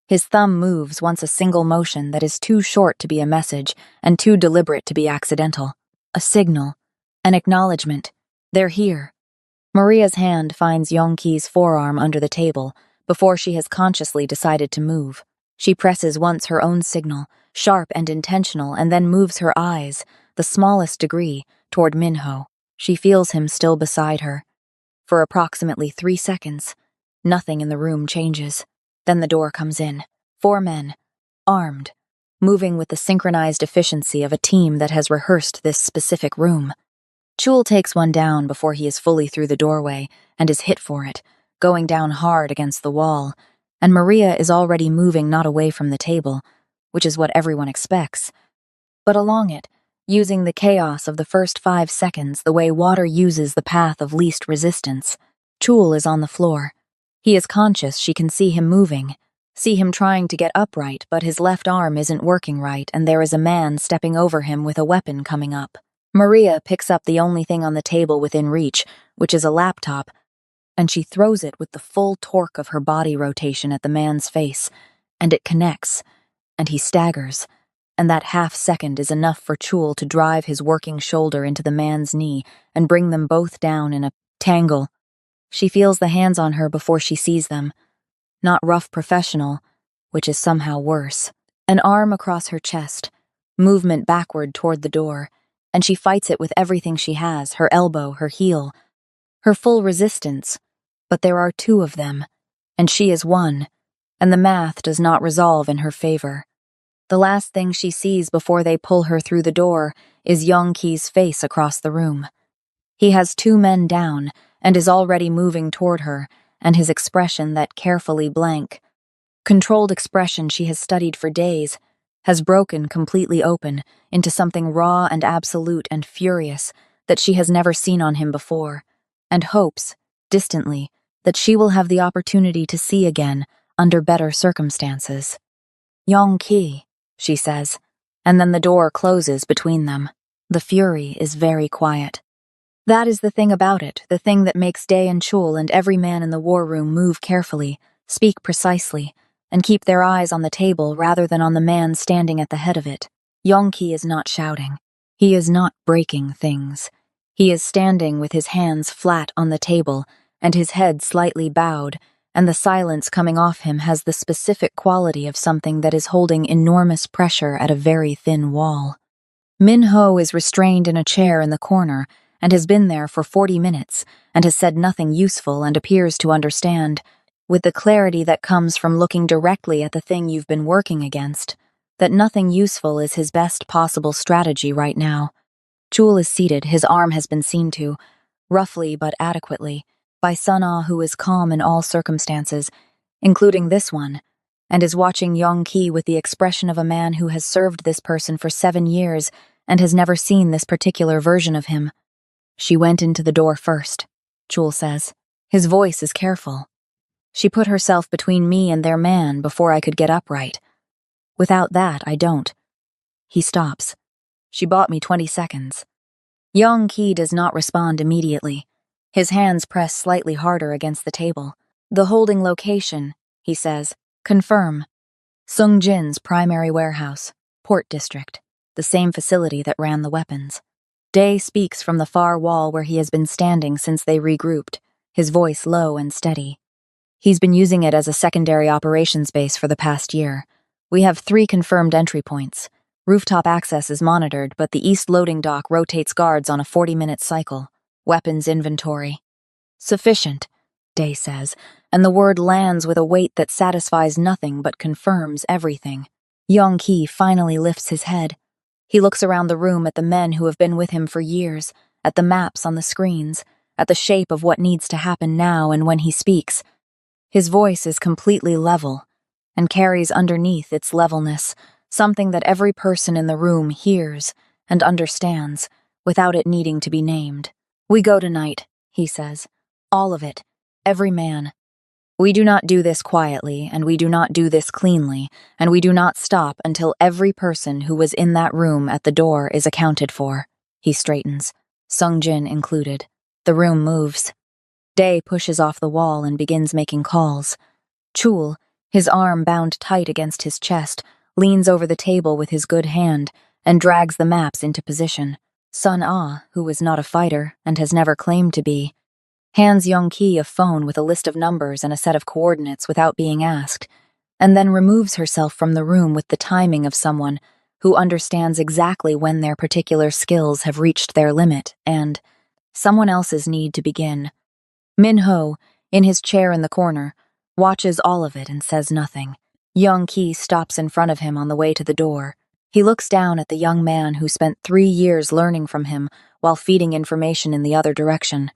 A: His thumb moves once a single motion that is too short to be a message and too deliberate to be accidental. A signal. An acknowledgement. They're here. Maria's hand finds Yongki's forearm under the table before she has consciously decided to move. She presses once her own signal, sharp and intentional, and then moves her eyes, the smallest degree, toward Minho. She feels him still beside her. For approximately 3 seconds, nothing in the room changes. Then the door comes in. 4 men, armed, moving with the synchronized efficiency of a team that has rehearsed this specific room. Chul takes one down before he is fully through the doorway and is hit for it, going down hard against the wall, and Maria is already moving not away from the table, which is what everyone expects, but along it, using the chaos of the first 5 seconds the way water uses the path of least resistance. Chul is on the floor. He is conscious she can see him moving, see him trying to get upright, but his left arm isn't working right and there is a man stepping over him with a weapon coming up. Maria picks up the only thing on the table within reach, which is a laptop, and she throws it with the full torque of her body rotation at the man's face, and it connects, and he staggers, and that half second is enough for Chul to drive his working shoulder into the man's knee and bring them both down in a tangle. She feels the hands on her before she sees them. Not rough professional, which is somehow worse. An arm across her chest, movement backward toward the door, and she fights it with everything she has, her elbow, her heel, her full resistance. But there are 2 of them, and she is one, and the math does not resolve in her favor. The last thing she sees before they pull her through the door is Yongki's face across the room. He has 2 men down and is already moving toward her, and his expression that carefully blank, controlled expression she has studied for days, has broken completely open into something raw and absolute and furious that she has never seen on him before, and hopes, distantly, that she will have the opportunity to see again under better circumstances. Yongki, she says, and then the door closes between them. The fury is very quiet. That is the thing about it, the thing that makes Day and Chul and every man in the war room move carefully, speak precisely, and keep their eyes on the table rather than on the man standing at the head of it. Yongki is not shouting. He is not breaking things. He is standing with his hands flat on the table and his head slightly bowed, and the silence coming off him has the specific quality of something that is holding enormous pressure at a very thin wall. Minho is restrained in a chair in the corner and has been there for 40 minutes and has said nothing useful and appears to understand, with the clarity that comes from looking directly at the thing you've been working against, that nothing useful is his best possible strategy right now. Chul is seated, his arm has been seen to, roughly but adequately, by Sun-Ah, who is calm in all circumstances, including this one, and is watching Yongki with the expression of a man who has served this person for 7 years and has never seen this particular version of him. She went into the door first, Chul says. His voice is careful. She put herself between me and their man before I could get upright. Without that, I don't. He stops. She bought me 20 seconds. Yongki does not respond immediately. His hands press slightly harder against the table. The holding location, he says. Confirm. Sung Jin's primary warehouse, Port District, the same facility that ran the weapons. Day speaks from the far wall where he has been standing since they regrouped, his voice low and steady. He's been using it as a secondary operations base for the past year. We have 3 confirmed entry points. Rooftop access is monitored, but the east loading dock rotates guards on a 40-minute cycle. Weapons inventory. Sufficient, Day says, and the word lands with a weight that satisfies nothing but confirms everything. Yongki finally lifts his head. He looks around the room at the men who have been with him for years, at the maps on the screens, at the shape of what needs to happen now, and when he speaks, his voice is completely level and carries underneath its levelness something that every person in the room hears and understands without it needing to be named. "We go tonight," he says. "All of it. Every man. We do not do this quietly, and we do not do this cleanly, and we do not stop until every person who was in that room at the door is accounted for." He straightens, Sung-jin included. The room moves. Dae pushes off the wall and begins making calls. Chul, his arm bound tight against his chest, leans over the table with his good hand and drags the maps into position. Sun-ah, who is not a fighter and has never claimed to be, hands Young-ki a phone with a list of numbers and a set of coordinates without being asked, and then removes herself from the room with the timing of someone who understands exactly when their particular skills have reached their limit and someone else's need to begin. Min-ho, in his chair in the corner, watches all of it and says nothing. Young-ki stops in front of him on the way to the door. He looks down at the young man who spent 3 years learning from him while feeding information in the other direction.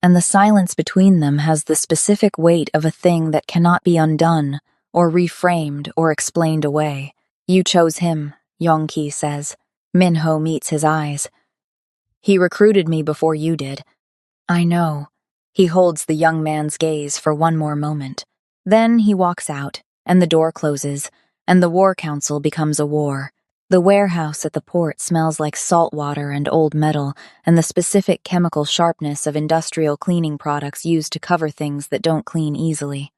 A: And the silence between them has the specific weight of a thing that cannot be undone, or reframed, or explained away. "You chose him," Young-ki says. Min-ho meets his eyes. "He recruited me before you did." "I know." He holds the young man's gaze for one more moment. Then he walks out, and the door closes, and the war council becomes a war. The warehouse at the port smells like salt water and old metal, and the specific chemical sharpness of industrial cleaning products used to cover things that don't clean easily.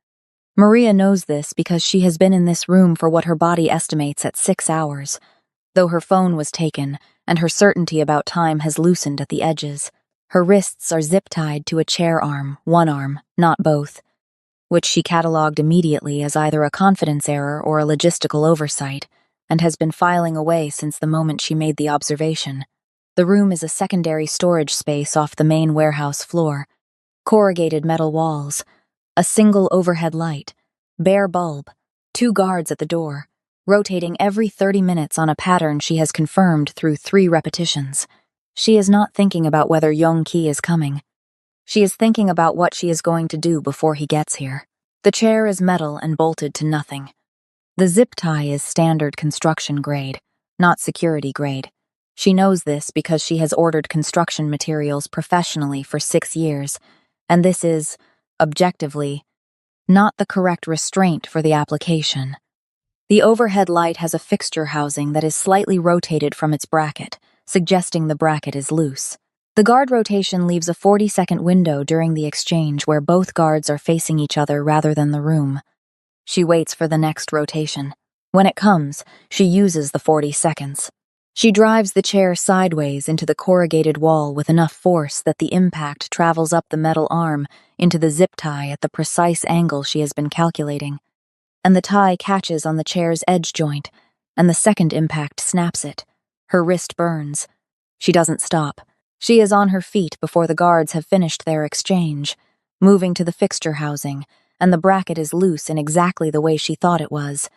A: Maria knows this because she has been in this room for what her body estimates at 6 hours, though her phone was taken, and her certainty about time has loosened at the edges. Her wrists are zip-tied to a chair arm, one arm, not both, which she catalogued immediately as either a confidence error or a logistical oversight, and has been filing away since the moment she made the observation. The room is a secondary storage space off the main warehouse floor. Corrugated metal walls, a single overhead light, bare bulb, 2 guards at the door, rotating every 30 minutes on a pattern she has confirmed through 3 repetitions. She is not thinking about whether Young-ki is coming. She is thinking about what she is going to do before he gets here. The chair is metal and bolted to nothing. The zip tie is standard construction grade, not security grade. She knows this because she has ordered construction materials professionally for 6 years, and this is, objectively, not the correct restraint for the application. The overhead light has a fixture housing that is slightly rotated from its bracket, suggesting the bracket is loose. The guard rotation leaves a 40-second window during the exchange where both guards are facing each other rather than the room. She waits for the next rotation. When it comes, she uses the 40 seconds. She drives the chair sideways into the corrugated wall with enough force that the impact travels up the metal arm into the zip tie at the precise angle she has been calculating. And the tie catches on the chair's edge joint, and the second impact snaps it. Her wrist burns. She doesn't stop. She is on her feet before the guards have finished their exchange, moving to the fixture housing, and the bracket is loose in exactly the way she thought it was.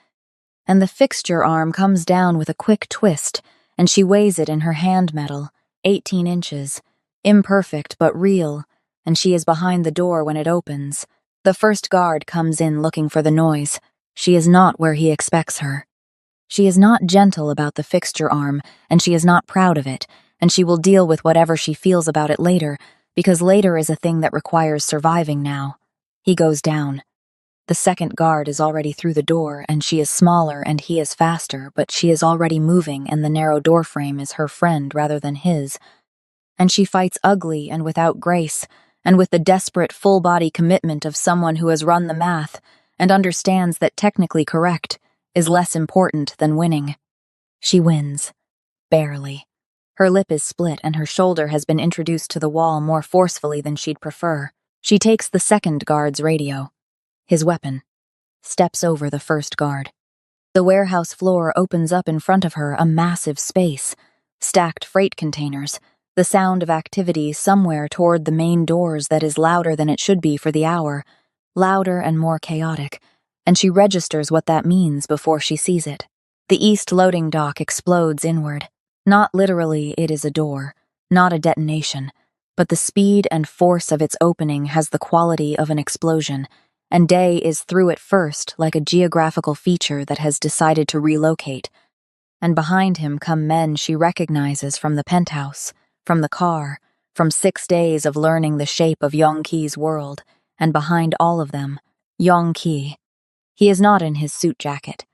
A: And the fixture arm comes down with a quick twist, and she weighs it in her hand metal, 18 inches, imperfect but real, and she is behind the door when it opens. The first guard comes in looking for the noise. She is not where he expects her. She is not gentle about the fixture arm, and she is not proud of it, and she will deal with whatever she feels about it later, because later is a thing that requires surviving now. He goes down. The second guard is already through the door, and she is smaller and he is faster, but she is already moving, and the narrow doorframe is her friend rather than his. And she fights ugly and without grace, and with the desperate full-body commitment of someone who has run the math and understands that technically correct is less important than winning. She wins. Barely. Her lip is split and her shoulder has been introduced to the wall more forcefully than she'd prefer. She takes the second guard's radio, his weapon, steps over the first guard. The warehouse floor opens up in front of her, a massive space, stacked freight containers, the sound of activity somewhere toward the main doors that is louder than it should be for the hour, louder and more chaotic, and she registers what that means before she sees it. The east loading dock explodes inward. Not literally, it is a door, not a detonation, but the speed and force of its opening has the quality of an explosion, and Day is through it first like a geographical feature that has decided to relocate. And behind him come men she recognizes from the penthouse, from the car, from 6 days of learning the shape of Yongki's world, and behind all of them, Yongki. He is not in his suit jacket.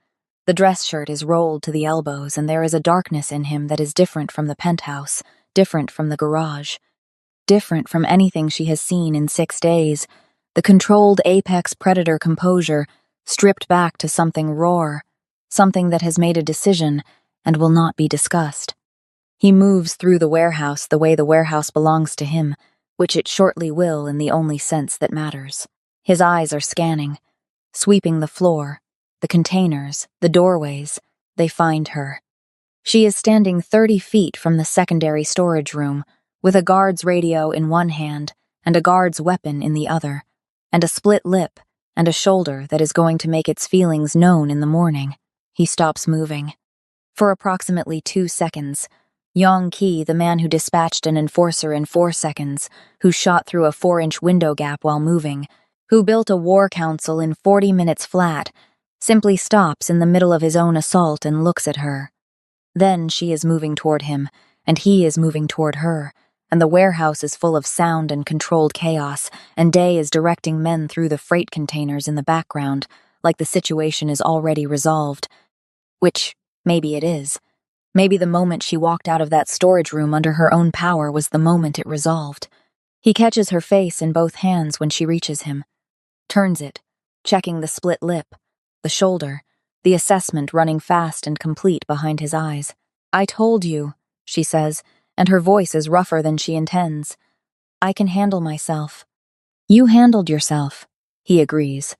A: The dress shirt is rolled to the elbows, and there is a darkness in him that is different from the penthouse, different from the garage, different from anything she has seen in 6 days. The controlled apex predator composure, stripped back to something raw, something that has made a decision and will not be discussed. He moves through the warehouse the way the warehouse belongs to him, which it shortly will in the only sense that matters. His eyes are scanning, sweeping the floor, the containers, the doorways. They find her. She is standing 30 feet from the secondary storage room, with a guard's radio in one hand and a guard's weapon in the other, and a split lip and a shoulder that is going to make its feelings known in the morning. He stops moving. For approximately 2 seconds, Yongki, the man who dispatched an enforcer in 4 seconds, who shot through a 4-inch window gap while moving, who built a war council in 40 minutes flat, simply stops in the middle of his own assault and looks at her. Then she is moving toward him, and he is moving toward her, and the warehouse is full of sound and controlled chaos, and Day is directing men through the freight containers in the background, like the situation is already resolved. Which, maybe it is. Maybe the moment she walked out of that storage room under her own power was the moment it resolved. He catches her face in both hands when she reaches him, turns it, checking the split lip, the shoulder, the assessment running fast and complete behind his eyes. "I told you," she says, and her voice is rougher than she intends. "I can handle myself." "You handled yourself," he agrees.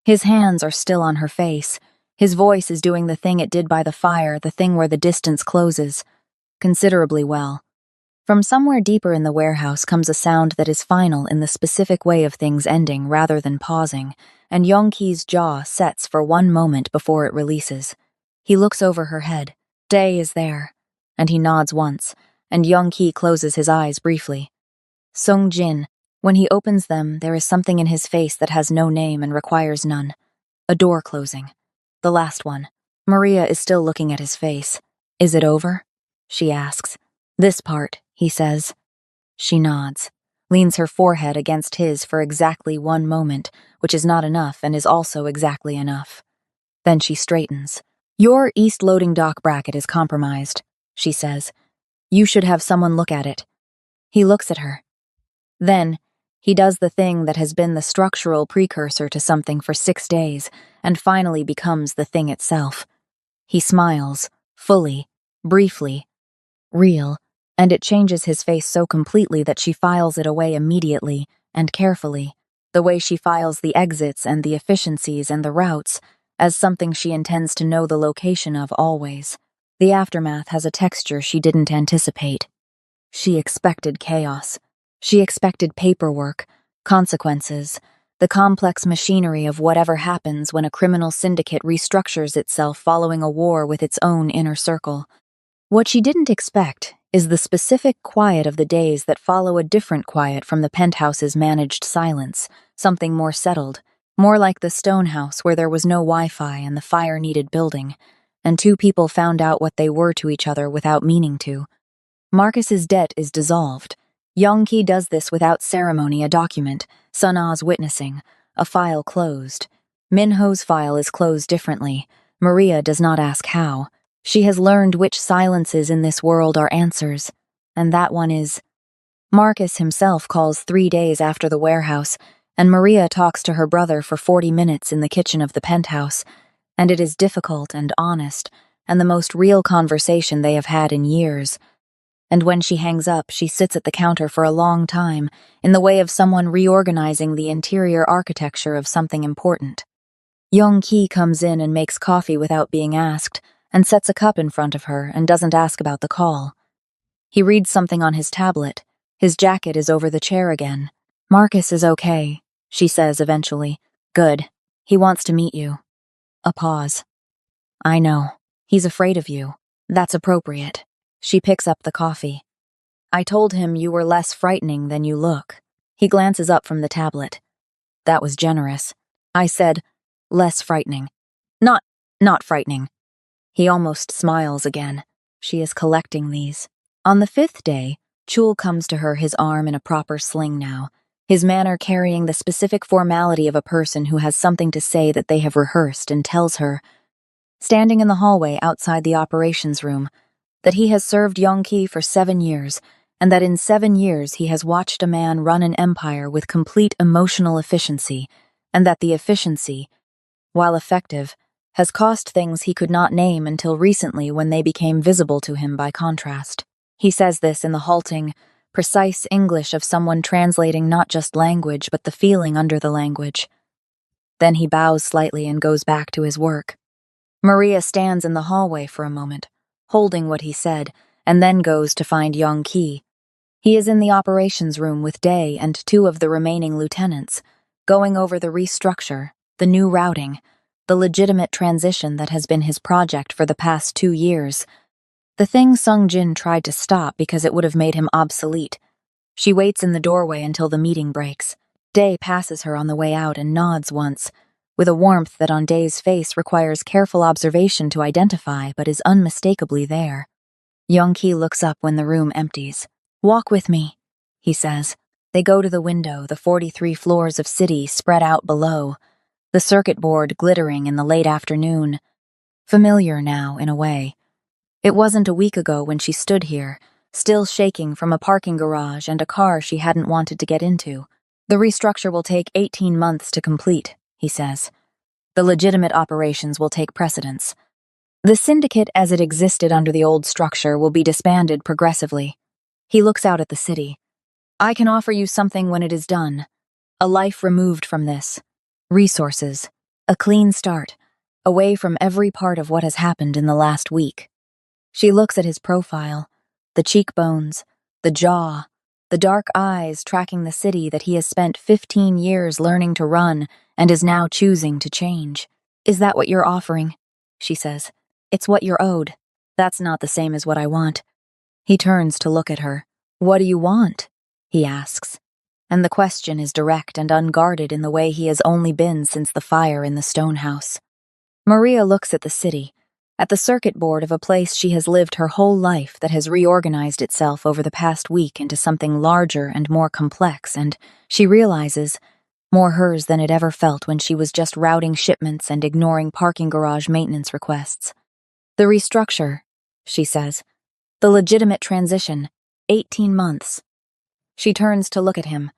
A: His hands are still on her face. His voice is doing the thing it did by the fire, the thing where the distance closes. Considerably well. From somewhere deeper in the warehouse comes a sound that is final in the specific way of things ending rather than pausing, and Yongki's jaw sets for 1 moment before it releases. He looks over her head. Day is there, and he nods once, and Yongki closes his eyes briefly. Sung Jin. When he opens them, there is something in his face that has no name and requires none. A door closing. The last one. Maria is still looking at his face. "Is it over?" she asks. "This part," he says. She nods, leans her forehead against his for exactly 1 moment, which is not enough and is also exactly enough. Then she straightens. "Your east loading dock bracket is compromised," she says. "You should have someone look at it." He looks at her. Then, he does the thing that has been the structural precursor to something for 6 days, and finally becomes the thing itself. He smiles, fully, briefly, real, and it changes his face so completely that she files it away immediately and carefully, the way she files the exits and the efficiencies and the routes, as something she intends to know the location of always. The aftermath has a texture she didn't anticipate. She expected chaos. She expected paperwork, consequences, the complex machinery of whatever happens when a criminal syndicate restructures itself following a war with its own inner circle. What she didn't expect is the specific quiet of the days that follow a different quiet from the penthouse's managed silence, something more settled, more like the stone house where there was no Wi-Fi and the fire-needed building, and 2 people found out what they were to each other without meaning to. Marcus's debt is dissolved. Yongki does this without ceremony, a document, Sun-A's witnessing, a file closed. Minho's file is closed differently. Maria does not ask how. She has learned which silences in this world are answers, and that one is. Marcus himself calls 3 days after the warehouse, and Maria talks to her brother for 40 minutes in the kitchen of the penthouse, and it is difficult and honest, and the most real conversation they have had in years. And when she hangs up, she sits at the counter for a long time, in the way of someone reorganizing the interior architecture of something important. Yongki comes in and makes coffee without being asked, and sets a cup in front of her and doesn't ask about the call. He reads something on his tablet. His jacket is over the chair again. "Marcus is okay," she says eventually. "Good. He wants to meet you." A pause. "I know. He's afraid of you. That's appropriate." She picks up the coffee. I told him you were less frightening than you look. He glances up from the tablet. That was generous. I said, less frightening. Not frightening. He almost smiles again. She is collecting these. On the 5th day, Chul comes to her, his arm in a proper sling now, his manner carrying the specific formality of a person who has something to say that they have rehearsed, and tells her, standing in the hallway outside the operations room, that he has served Yongki for 7 years, and that in 7 years he has watched a man run an empire with complete emotional efficiency, and that the efficiency, while effective, has cost things he could not name until recently when they became visible to him by contrast. He says this in the halting, precise English of someone translating not just language but the feeling under the language. Then he bows slightly and goes back to his work. Maria stands in the hallway for a moment, holding what he said, and then goes to find Yongki. He is in the operations room with Day and 2 of the remaining lieutenants, going over the restructure, the new routing, the legitimate transition that has been his project for the past 2 years. The thing Sung Jin tried to stop because it would have made him obsolete. She waits in the doorway until the meeting breaks. Day passes her on the way out and nods once, with a warmth that on Day's face requires careful observation to identify but is unmistakably there. Yongki looks up when the room empties. Walk with me, he says. They go to the window, the 43 floors of city spread out below, the circuit board glittering in the late afternoon. Familiar now, in a way. It wasn't a week ago when she stood here, still shaking from a parking garage and a car she hadn't wanted to get into. The restructure will take 18 months to complete, he says. The legitimate operations will take precedence. The syndicate as it existed under the old structure will be disbanded progressively. He looks out at the city. I can offer you something when it is done. A life removed from this. Resources. A clean start. Away from every part of what has happened in the last week. She looks at his profile. The cheekbones. The jaw. The dark eyes tracking the city that he has spent 15 years learning to run and is now choosing to change. Is that what you're offering? She says. It's what you're owed. That's not the same as what I want. He turns to look at her. What do you want? He asks. And the question is direct and unguarded in the way he has only been since the fire in the stone house. Maria looks at the city, at the circuit board of a place she has lived her whole life that has reorganized itself over the past week into something larger and more complex, and she realizes, more hers than it ever felt when she was just routing shipments and ignoring parking garage maintenance requests. The restructure, she says. The legitimate transition. 18 months. She turns to look at him.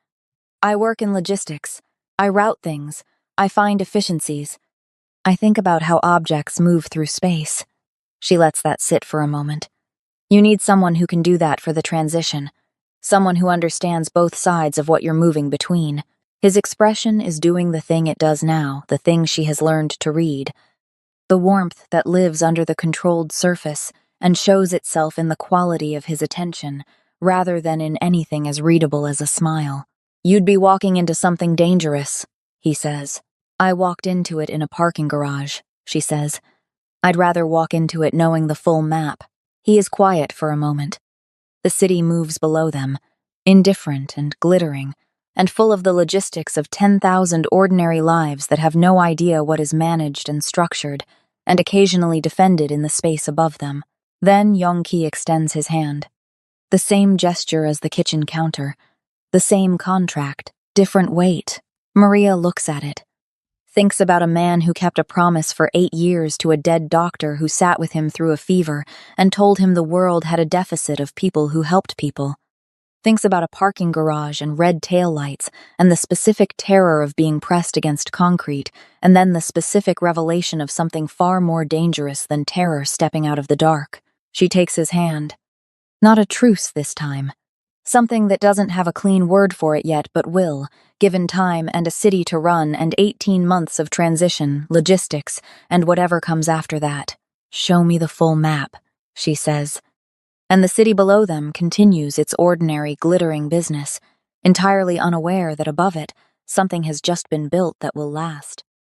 A: I work in logistics. I route things. I find efficiencies. I think about how objects move through space. She lets that sit for a moment. You need someone who can do that for the transition. Someone who understands both sides of what you're moving between. His expression is doing the thing it does now, the thing she has learned to read. The warmth that lives under the controlled surface and shows itself in the quality of his attention, rather than in anything as readable as a smile. You'd be walking into something dangerous, he says. I walked into it in a parking garage, she says. I'd rather walk into it knowing the full map. He is quiet for a moment. The city moves below them, indifferent and glittering, and full of the logistics of 10,000 ordinary lives that have no idea what is managed and structured, and occasionally defended in the space above them. Then Yongki extends his hand. The same gesture as the kitchen counter. The same contract, different weight. Maria looks at it. Thinks about a man who kept a promise for 8 years to a dead doctor who sat with him through a fever and told him the world had a deficit of people who helped people. Thinks about a parking garage and red taillights and the specific terror of being pressed against concrete, and then the specific revelation of something far more dangerous than terror stepping out of the dark. She takes his hand. Not a truce this time. Something that doesn't have a clean word for it yet but will, given time and a city to run and 18 months of transition, logistics, and whatever comes after that. Show me the full map, she says. And the city below them continues its ordinary, glittering business, entirely unaware that above it, something has just been built that will last.